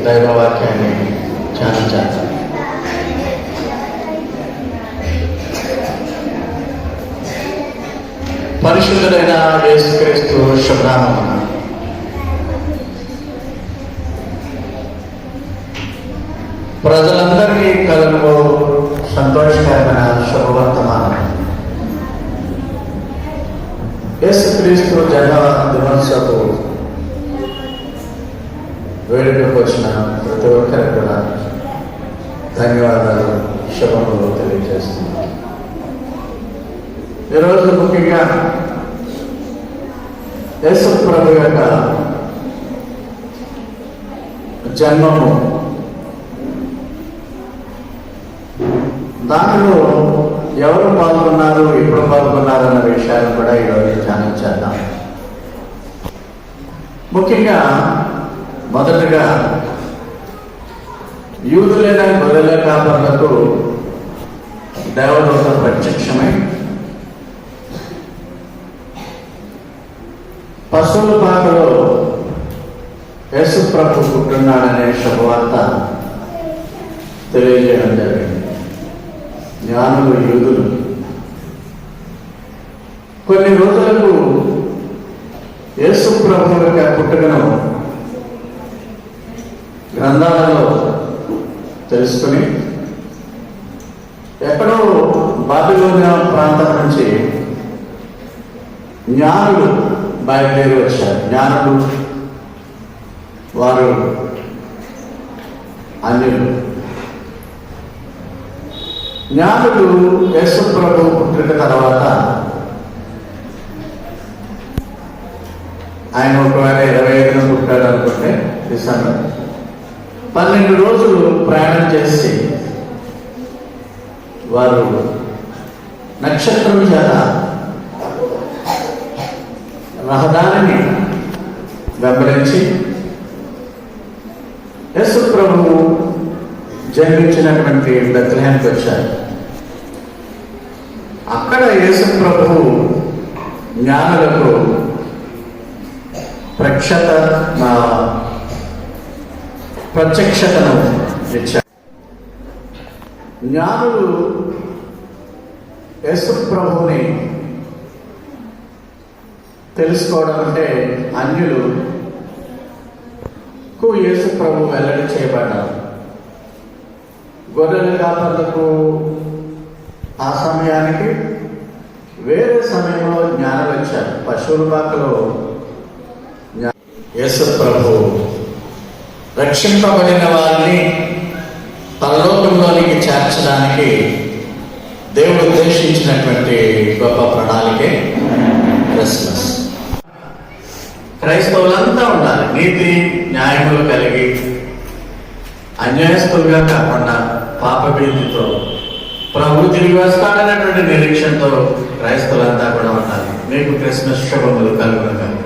దైవవాక్యాన్ని ధ్యానించాలి. పరిశుద్ధుడైన యేసుక్రీస్తు శుభనామమున ప్రజలందరికీ కలుగు సంతోషకరమైన శుభవర్తమానం. యేసుక్రీస్తు జన్మ దినోత్సవపు వేడుకకు వచ్చిన ప్రతి ఒక్కరికి కూడా ధన్యవాదాలు, శుభములు తెలియజేస్తున్నాను. ఈరోజు ముఖ్యంగా యేసు ప్రభు యొక్క జన్మము, దానిలో ఎవరు పాల్గొన్నారు, ఎప్పుడు పాల్గొన్నారు అన్న విషయాలు కూడా ఈరోజు ధ్యానించేద్దాం. ముఖ్యంగా మొదటగా యూదులైన గొర్రెల కాపరులకు దేవదూత ప్రత్యక్షమై పశువుల పాకలో యేసు ప్రభు పుట్టున్నాడనే శుభవార్త తెలియజేయడం జరిగింది. జ్ఞానులు యూదులు కొన్ని రోజులకు యేసు ప్రభు యొక్క పుట్టుకను గ్రంథాలలో తెలుసుకుని ఎక్కడో బాబిలోనియా ప్రాంతం నుంచి జ్ఞానులు బయలుదేరి వచ్చారు. జ్ఞానులు వారు అన్యులు. జ్ఞానులు యేసు ప్రభు పుట్టిన తర్వాత ఆయన ఒకవేళ 25న పుట్టాడు అనుకుంటే డిసెంబర్ 12 రోజులు ప్రయాణం చేసి వారు నక్షత్రం చేత రహదారిని వెంబడించి యేసు ప్రభువు జన్మించినటువంటి బెత్లెహేంకి వచ్చారు. అక్కడ యేసు ప్రభువు జ్ఞానులకు ప్రత్యక్షతను ఇచ్చారు. జ్ఞానులు యేసు ప్రభువుని తెలుసుకోవడం అంటే అన్యులకు యేసు ప్రభు వెల్లడి చేయబడ్డారు. గొర్రెల కాపరులకు ఆ సమయానికి వేరే సమయంలో జ్ఞానం వచ్చారు. పశువుల పాకలో యేసు ప్రభు రక్షింపబడిన వారిని పరలోకంలోనికి చేర్చడానికి దేవుడు ఉద్దేశించినటువంటి గొప్ప ప్రణాళికే క్రిస్మస్. క్రైస్తవులంతా ఉండాలి, నీతి న్యాయములు కలిగి అన్యాయస్తులుగా కాకుండా పాపభీతితో ప్రభు తిరిగి వస్తాడనేటువంటి నిరీక్షణతో క్రైస్తవులంతా కూడా ఉండాలి. మీకు క్రిస్మస్ శుభములు కలుగును.